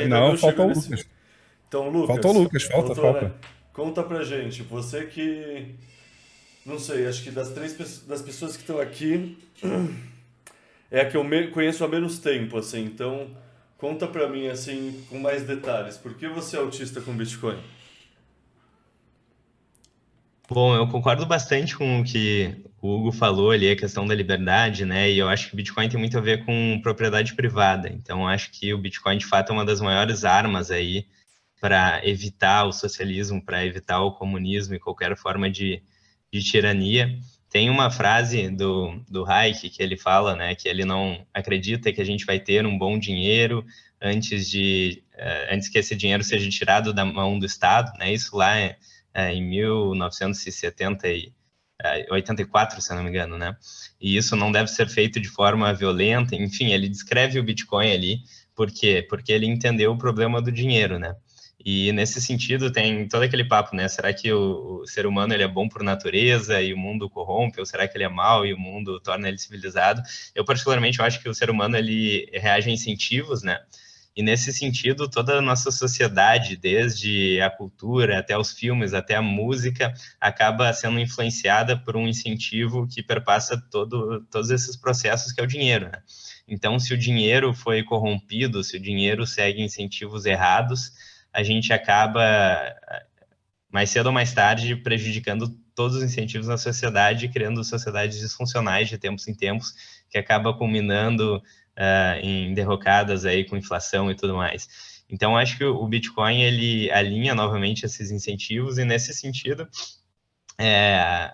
Ainda Não, não falta chegou o nesse. Lucas. Então, Falta o Lucas, Lucas, faltou, né? falta. Conta pra gente, você que, não sei, acho que das pessoas que estão aqui, é a que eu conheço há menos tempo, assim. Então, conta pra mim, assim, com mais detalhes. Por que você é autista com Bitcoin? Bom, eu concordo bastante com o que o Hugo falou ali, a questão da liberdade, né? E eu acho que o Bitcoin tem muito a ver com propriedade privada. Então, eu acho que o Bitcoin, de fato, é uma das maiores armas aí para evitar o socialismo, para evitar o comunismo e qualquer forma de tirania. Tem uma frase do Hayek que ele fala, né, que ele não acredita que a gente vai ter um bom dinheiro antes que esse dinheiro seja tirado da mão do Estado, né? Isso lá em 1970 84, se eu não me engano, né? E isso não deve ser feito de forma violenta. Enfim, ele descreve o Bitcoin ali, por quê? Porque ele entendeu o problema do dinheiro, né? E nesse sentido tem todo aquele papo, né? Será que o ser humano ele é bom por natureza e o mundo corrompe? Ou será que ele é mau e o mundo torna ele civilizado? Eu particularmente eu acho que o ser humano ele reage a incentivos, né? E nesse sentido, toda a nossa sociedade, desde a cultura até os filmes, até a música, acaba sendo influenciada por um incentivo que perpassa todos esses processos que é o dinheiro, né? Então, se o dinheiro foi corrompido, se o dinheiro segue incentivos errados, a gente acaba, mais cedo ou mais tarde, prejudicando todos os incentivos na sociedade, criando sociedades disfuncionais de tempos em tempos, que acaba culminando em derrocadas aí com inflação e tudo mais. Então, acho que o Bitcoin, ele alinha novamente esses incentivos, e nesse sentido, é,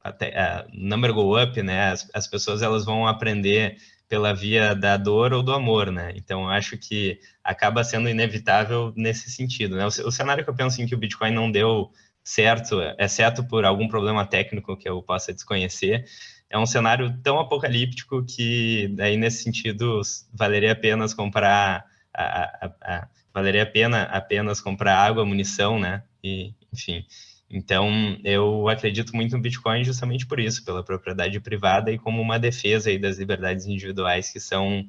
até, number go up, né? As pessoas elas vão aprender pela via da dor ou do amor, né? Então, acho que acaba sendo inevitável nesse sentido, né? O cenário que eu penso em que o Bitcoin não deu certo, exceto por algum problema técnico que eu possa desconhecer, é um cenário tão apocalíptico que, daí, nesse sentido, valeria apenas comprar valeria a pena apenas comprar água, munição, né? E, enfim, então, eu acredito muito no Bitcoin justamente por isso, pela propriedade privada e como uma defesa aí das liberdades individuais que são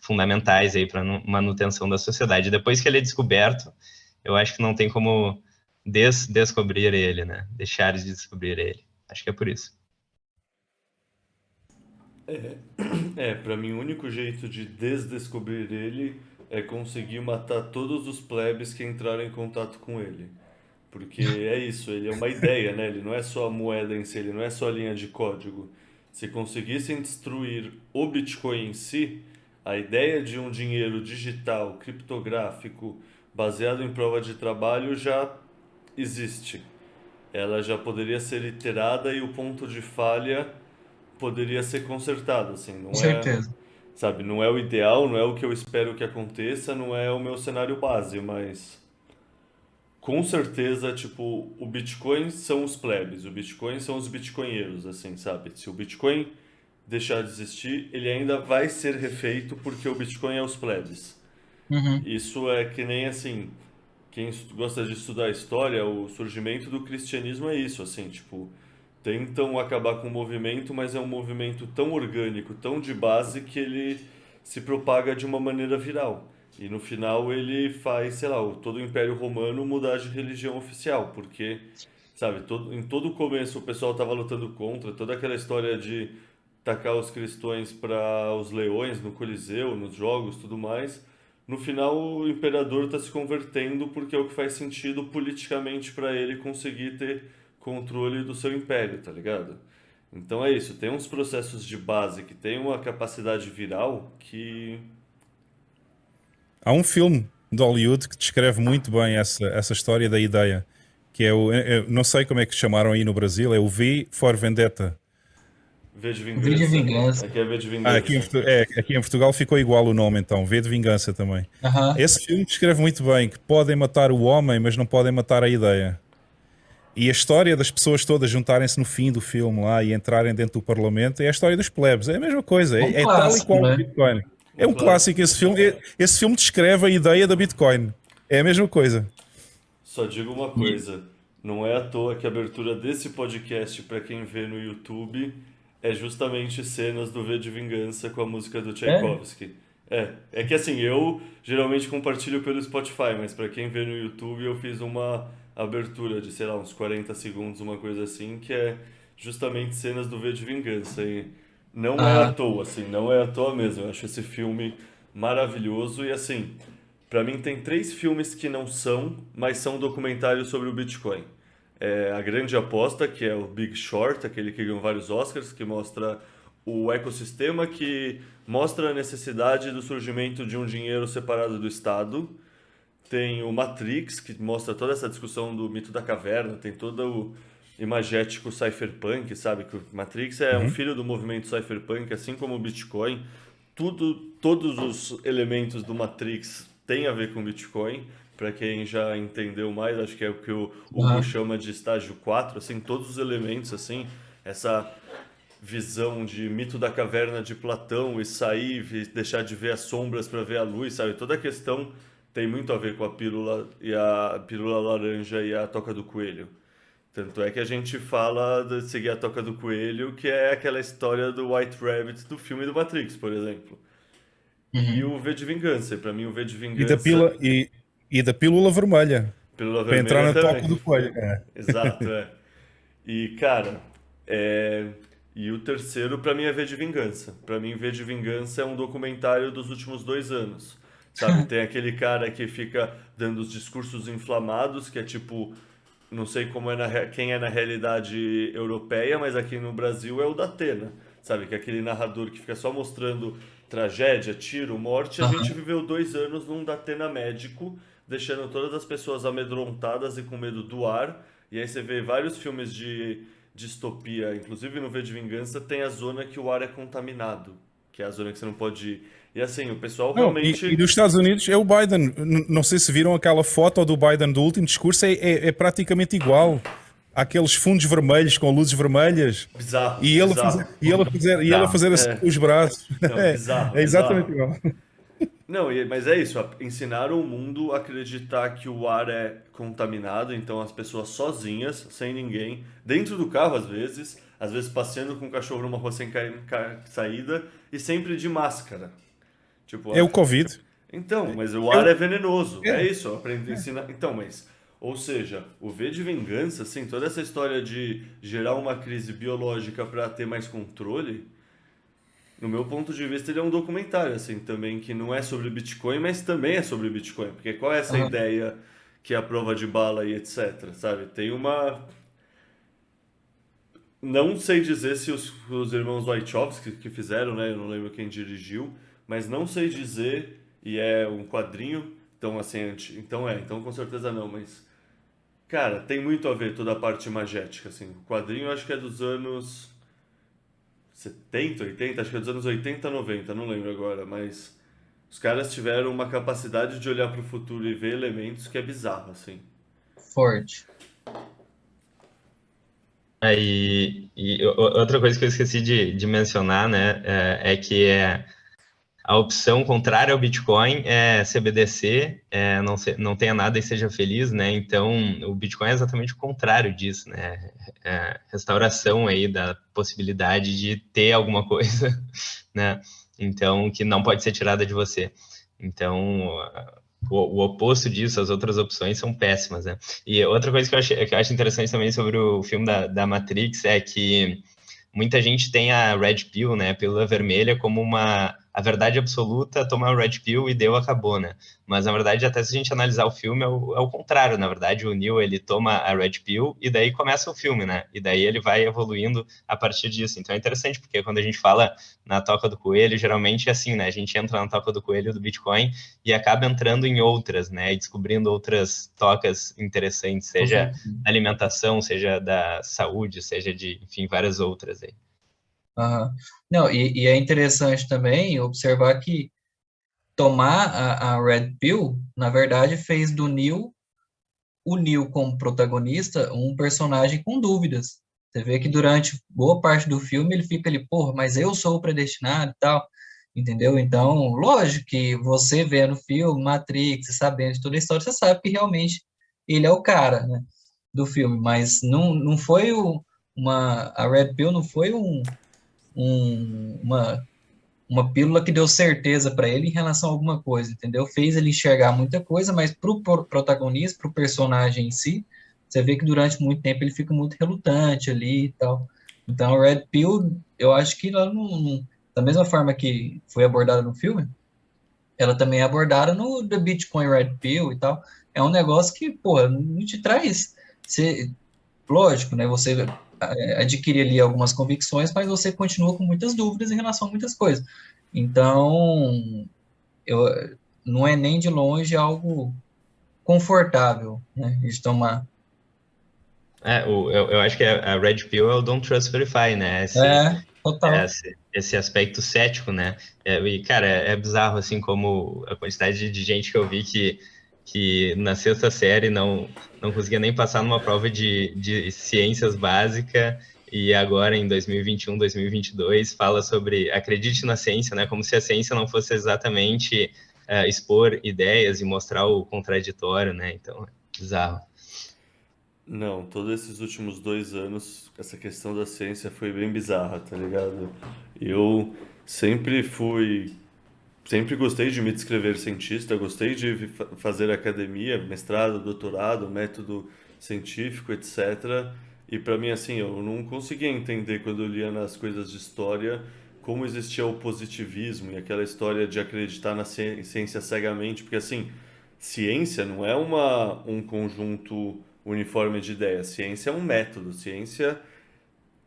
fundamentais aí para a manutenção da sociedade. Depois que ele é descoberto, eu acho que não tem como descobrir ele, né? Deixar de descobrir ele. Acho que é por isso. Pra mim o único jeito de desdescobrir ele é conseguir matar todos os plebes que entraram em contato com ele. Porque é isso, ele é uma ideia, né? Ele não é só a moeda em si, ele não é só a linha de código. Se conseguissem destruir o Bitcoin em si, a ideia de um dinheiro digital, criptográfico, baseado em prova de trabalho já existe. Ela já poderia ser iterada e o ponto de falha poderia ser consertado, assim, Com não é, certeza. sabe, não é o ideal, não é o que eu espero que aconteça, não é o meu cenário base, mas com certeza, tipo, o Bitcoin são os plebes, o Bitcoin são os bitcoinheiros, assim, sabe? Se o Bitcoin deixar de existir, ele ainda vai ser refeito porque o Bitcoin é os plebes. Uhum. Isso é que nem assim, quem gosta de estudar história, o surgimento do cristianismo é isso, assim, tipo, tentam acabar com o movimento, mas é um movimento tão orgânico, tão de base que ele se propaga de uma maneira viral. E no final ele faz, sei lá, todo o Império Romano mudar de religião oficial, porque, sabe, em todo o começo o pessoal estava lutando contra, toda aquela história de tacar os cristãos para os leões no Coliseu, nos jogos, tudo mais. No final o imperador está se convertendo porque é o que faz sentido politicamente para ele conseguir ter controle do seu império, tá ligado? Então é isso, tem uns processos de base que tem uma capacidade viral que. Há um filme de Hollywood que descreve muito bem essa história da ideia, que é não sei como é que chamaram aí no Brasil, é o V for Vendetta. V de Vídeo vingança. vingança. Aqui é V de Aqui vingança. aqui em Portugal ficou igual o nome então, V de Vingança também. Aham. Esse filme descreve muito bem que podem matar o homem, mas não podem matar a ideia. E a história das pessoas todas juntarem-se no fim do filme lá e entrarem dentro do Parlamento é a história dos plebes. É a mesma coisa. Um É tal e clássico, qual o né? Bitcoin. É Um um clássico clássico. esse filme. Esse filme descreve a ideia da Bitcoin. É a mesma coisa. Só digo uma coisa, não é à toa que a abertura desse podcast para quem vê no YouTube é justamente cenas do V de Vingança com a música do É? Tchaikovsky. É que assim, eu geralmente compartilho pelo Spotify, mas pra quem vê no YouTube eu fiz uma abertura de, sei lá, uns 40 segundos, uma coisa assim, que é justamente cenas do V de Vingança. E não é à Aham. toa, assim, não é à toa mesmo. Eu acho esse filme maravilhoso e assim, pra mim tem três filmes que não são, mas são documentários sobre o Bitcoin. É A Grande Aposta, que é o Big Short, aquele que ganhou vários Oscars, que mostra o ecossistema, que mostra a necessidade do surgimento de um dinheiro separado do Estado. Tem o Matrix, que mostra toda essa discussão do mito da caverna, tem todo o imagético cypherpunk, sabe? Que o Matrix é um Uhum. filho do movimento cypherpunk, assim como o Bitcoin. Todos os elementos do Matrix têm a ver com Bitcoin. Para quem já entendeu mais, acho que é o que o Hugo Aham. chama de estágio 4 assim, todos os elementos, assim, essa visão de mito da caverna de Platão e sair, deixar de ver as sombras para ver a luz, sabe? Toda a questão tem muito a ver com a pílula laranja e a toca do coelho. Tanto é que a gente fala de seguir a toca do coelho, que é aquela história do White Rabbit do filme do Matrix, por exemplo. E Uhum. o V de Vingança. Pra mim, o V de E da Vingança, pila, e da pílula vermelha, pílula para entrar vermelha na também. toca do coelho. É. Exato, é. E, cara, é... E o terceiro, pra mim, é V de Vingança. Pra mim, V de Vingança é um documentário dos últimos 2 anos. Sabe, tem aquele cara que fica dando os discursos inflamados, que é tipo, não sei como é quem é na realidade europeia, mas aqui no Brasil é o da Atena. Sabe, que é aquele narrador que fica só mostrando tragédia, tiro, morte. A gente Aham. viveu 2 anos num Datena médico, deixando todas as pessoas amedrontadas e com medo do ar. E aí você vê vários filmes de distopia, inclusive no V de Vingança, tem a zona que o ar é contaminado, que é a zona que você não pode ir. E assim, o pessoal Não, e realmente. nos Estados Unidos é o Biden. Não sei se viram aquela foto do Biden do último discurso, é praticamente igual. Há aqueles fundos vermelhos com luzes vermelhas Bizarro, e ele a bizarro. fazer, e ele a fazer, e ele a Bizarro. fazer assim É, com os braços. não, bizarro, É exatamente bizarro. igual. Não, mas é isso, ensinaram o mundo a acreditar que o ar é contaminado, então as pessoas sozinhas, sem ninguém, dentro do carro às vezes passeando com o cachorro numa rua sem saída e sempre de máscara. Tipo, É o Covid. então, mas o ar Eu, é venenoso, é é. isso, eu aprendi a ensinar. Então, mas, ou seja, o V de Vingança, assim, toda essa história de gerar uma crise biológica para ter mais controle, no meu ponto de vista, ele é um documentário, assim, também, que não é sobre Bitcoin, mas também é sobre Bitcoin. Porque qual é essa Aham. ideia que é a prova de bala e etc, sabe? Tem uma... Não sei dizer se os irmãos Wachowski que fizeram, né? Eu não lembro quem dirigiu, mas não sei dizer, e é um quadrinho, então assim, então com certeza não, mas... Cara, tem muito a ver toda a parte magética, assim. O quadrinho eu acho que é dos anos 70, 80, acho que é dos anos 80, 90, não lembro agora, mas os caras tiveram uma capacidade de olhar para o futuro e ver elementos que é bizarro, assim. Forte. Outra coisa que eu esqueci de mencionar, né, é que a opção contrária ao Bitcoin é CBDC, não tenha nada e seja feliz, né? Então, o Bitcoin é exatamente o contrário disso, né? Restauração aí da possibilidade de ter alguma coisa, né? Então, que não pode ser tirada de você. Então, o oposto disso, as outras opções são péssimas, né? E outra coisa que eu acho interessante também sobre o filme da Matrix é que muita gente tem a Red Pill, né, a pílula vermelha, como a verdade absoluta, toma a Red Pill e deu, acabou, né? Mas, na verdade, até se a gente analisar o filme, é o contrário, na verdade, o Neo, ele toma a Red Pill e daí começa o filme, né? E daí ele vai evoluindo a partir disso. Então é interessante, porque quando a gente fala na toca do coelho, geralmente é assim, né? A gente entra na toca do coelho do Bitcoin e acaba entrando em outras, né? E descobrindo outras tocas interessantes, Com seja certeza. da alimentação, seja da saúde, seja de, enfim, várias outras aí. Aham. Não, e é interessante também observar que tomar a Red Pill, na verdade, fez do Neo, o Neo como protagonista, um personagem com dúvidas. Você vê que durante boa parte do filme ele fica ali, porra, mas eu sou o predestinado e tal, entendeu? Então, lógico que você vendo o filme, Matrix, sabendo de toda a história, você sabe que realmente ele é o cara, né, do filme, mas não foi a Red Pill não foi uma uma pílula que deu certeza para ele em relação a alguma coisa, entendeu? Fez ele enxergar muita coisa, mas para o protagonista, para o personagem em si, você vê que durante muito tempo ele fica muito relutante ali e tal. Então, o Red Pill, eu acho que ela da mesma forma que foi abordada no filme, ela também é abordada no The Bitcoin Red Pill e tal. É um negócio que, pô, não te traz. Lógico, né? Você adquire ali algumas convicções, mas você continua com muitas dúvidas em relação a muitas coisas. Então, eu, não é nem de longe algo confortável, né? De tomar. Eu acho que a Red Pill é o Don't Trust Verify, né? Total. Esse aspecto cético, né? E, cara, é bizarro, assim, como a quantidade de gente que eu vi que na sexta série não conseguia nem passar numa prova de ciências básica e agora em 2021, 2022 fala sobre acredite na ciência, né? Como se a ciência não fosse exatamente expor ideias e mostrar o contraditório, né? Então, é bizarro. Não, todos esses últimos 2 anos, essa questão da ciência foi bem bizarra, tá ligado? Eu sempre sempre gostei de me descrever cientista, gostei de fazer academia, mestrado, doutorado, método científico, etc. E pra mim, assim, eu não conseguia entender quando eu lia nas coisas de história como existia o positivismo e aquela história de acreditar na ciência cegamente, porque assim, ciência não é um conjunto uniforme de ideias, ciência é um método, ciência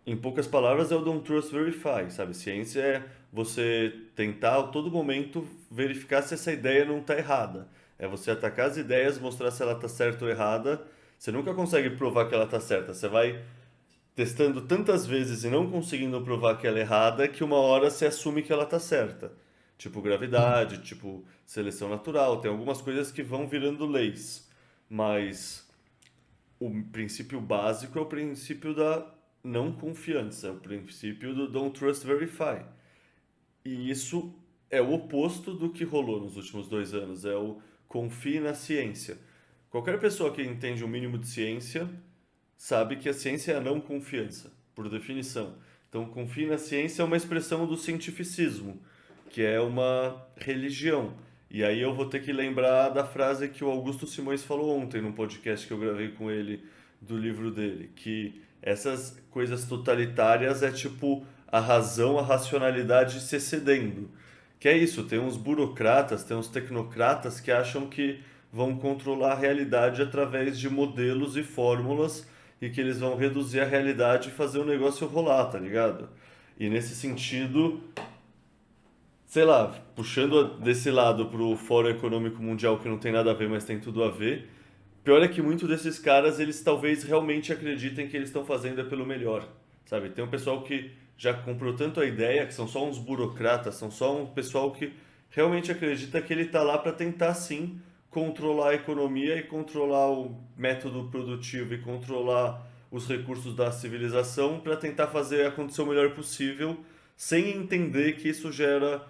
em poucas palavras, é o Don't Trust Verify, sabe? Ciência é você tentar a todo momento verificar se essa ideia não está errada. É você atacar as ideias, mostrar se ela está certa ou errada. Você nunca consegue provar que ela está certa. Você vai testando tantas vezes e não conseguindo provar que ela é errada que uma hora você assume que ela está certa. Tipo gravidade, tipo seleção natural. Tem algumas coisas que vão virando leis. Mas o princípio básico é o princípio da não confiança, é o princípio do Don't Trust Verify. E isso é o oposto do que rolou nos últimos 2 anos, é o confie na ciência. Qualquer pessoa que entende o mínimo de ciência sabe que a ciência é a não confiança, por definição. Então, confie na ciência é uma expressão do cientificismo, que é uma religião. E aí eu vou ter que lembrar da frase que o Augusto Simões falou ontem no podcast que eu gravei com ele do livro dele, que essas coisas totalitárias é tipo a razão, a racionalidade se excedendo. Que é isso, tem uns burocratas, tem uns tecnocratas que acham que vão controlar a realidade através de modelos e fórmulas e que eles vão reduzir a realidade e fazer o negócio rolar, tá ligado? E nesse sentido, sei lá, puxando desse lado pro Fórum Econômico Mundial que não tem nada a ver, mas tem tudo a ver, pior é que muitos desses caras, eles talvez realmente acreditem que eles estão fazendo é pelo melhor, sabe? Tem um pessoal que já comprou tanto a ideia, que são só uns burocratas, são só um pessoal que realmente acredita que ele tá lá para tentar sim controlar a economia e controlar o método produtivo e controlar os recursos da civilização para tentar fazer acontecer o melhor possível, sem entender que isso gera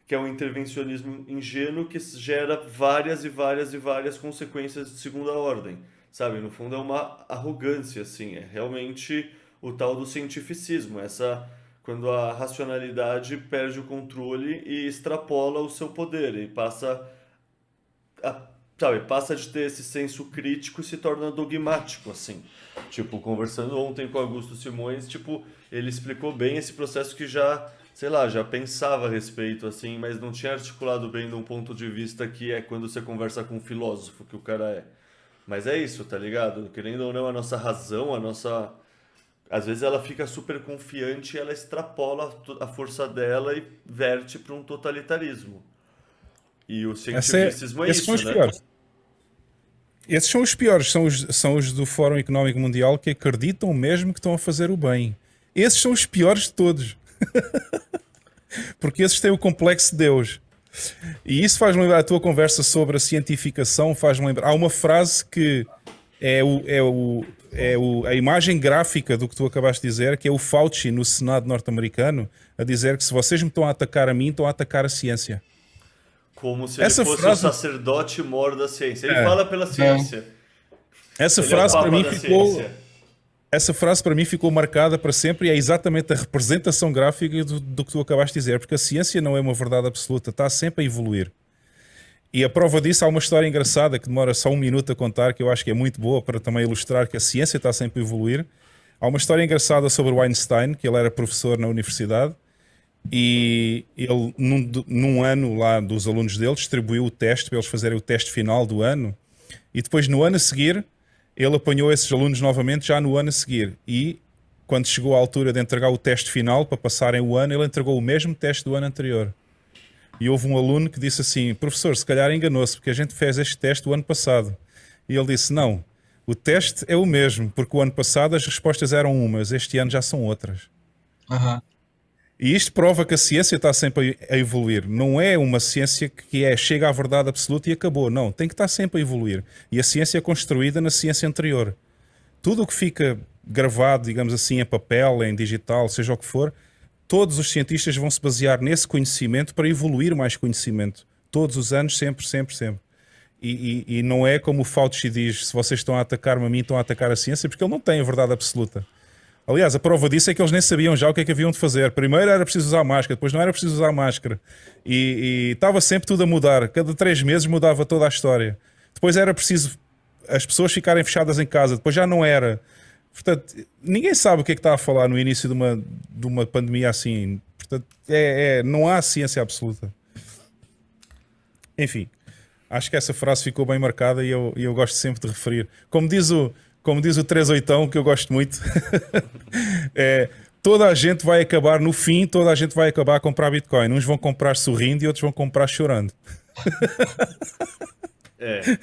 que é um intervencionismo ingênuo que gera várias e várias e várias consequências de segunda ordem, sabe? No fundo é uma arrogância, assim, é realmente o tal do cientificismo, essa quando a racionalidade perde o controle e extrapola o seu poder e passa de ter esse senso crítico e se torna dogmático, assim. Tipo, conversando ontem com Augusto Simões, tipo, ele explicou bem esse processo que já, sei lá, já pensava a respeito, assim, mas não tinha articulado bem de um ponto de vista que é quando você conversa com um filósofo, que o cara é. Mas é isso, tá ligado? Querendo ou não, a nossa razão, a nossa... Às vezes ela fica super confiante e ela extrapola a força dela e verte para um totalitarismo. E o cientificismo é esses são isso, os né? piores. Esses são os piores, são os do Fórum Económico Mundial que acreditam mesmo que estão a fazer o bem. Esses são os piores de todos. Porque esses têm o complexo de Deus. E isso faz-me lembrar a tua conversa sobre a cientificação, faz-me lembrar. Há uma frase que a imagem gráfica do que tu acabaste de dizer, que é o Fauci no Senado norte-americano, a dizer que se vocês me estão a atacar a mim, estão a atacar a ciência. Como se Essa ele fosse frase... o sacerdote mor da ciência. Ele fala pela ciência. Essa Ele frase é o para papa mim da ficou... ciência. essa frase para mim ficou marcada para sempre e é exatamente a representação gráfica do que tu acabaste de dizer, porque a ciência não é uma verdade absoluta, está sempre a evoluir. E a prova disso, há uma história engraçada que demora só um minuto a contar, que eu acho que é muito boa para também ilustrar que a ciência está sempre a evoluir. Há uma história engraçada sobre o Einstein, que ele era professor na universidade, e ele, num ano lá dos alunos dele, distribuiu o teste para eles fazerem o teste final do ano, e depois no ano a seguir, ele apanhou esses alunos novamente já no ano a seguir, e quando chegou à altura de entregar o teste final para passarem o ano, ele entregou o mesmo teste do ano anterior. E houve um aluno que disse assim: professor, se calhar enganou-se, porque a gente fez este teste o ano passado. E ele disse: não, o teste é o mesmo, porque o ano passado as respostas eram umas, este ano já são outras. Aham. E isto prova que a ciência está sempre a evoluir. Não é uma ciência que chega à verdade absoluta e acabou. Não, tem que estar sempre a evoluir. E a ciência é construída na ciência anterior. Tudo o que fica gravado, digamos assim, em papel, em digital, seja o que for, todos os cientistas vão se basear nesse conhecimento para evoluir mais conhecimento. Todos os anos, sempre, sempre, sempre. E não é como o Fauci diz: se vocês estão a atacar-me a mim, estão a atacar a ciência, porque ele não tem a verdade absoluta. Aliás, a prova disso é que eles nem sabiam já o que é que haviam de fazer. Primeiro era preciso usar máscara, depois não era preciso usar máscara. E estava sempre tudo a mudar. Cada 3 meses mudava toda a história. Depois era preciso as pessoas ficarem fechadas em casa, depois já não era. Portanto, ninguém sabe o que é que está a falar no início de uma pandemia assim. Portanto, não há ciência absoluta. Enfim, acho que essa frase ficou bem marcada e eu gosto sempre de referir. Como diz o 38, que eu gosto muito, toda a gente vai acabar, no fim, toda a gente vai acabar a comprar Bitcoin. Uns vão comprar sorrindo e outros vão comprar chorando.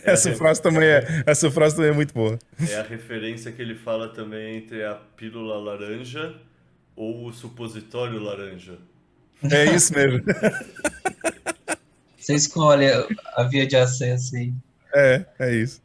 Essa frase também é muito boa. É a referência que ele fala também entre a pílula laranja ou o supositório laranja. É isso mesmo. Você escolhe a via de acesso aí. É isso.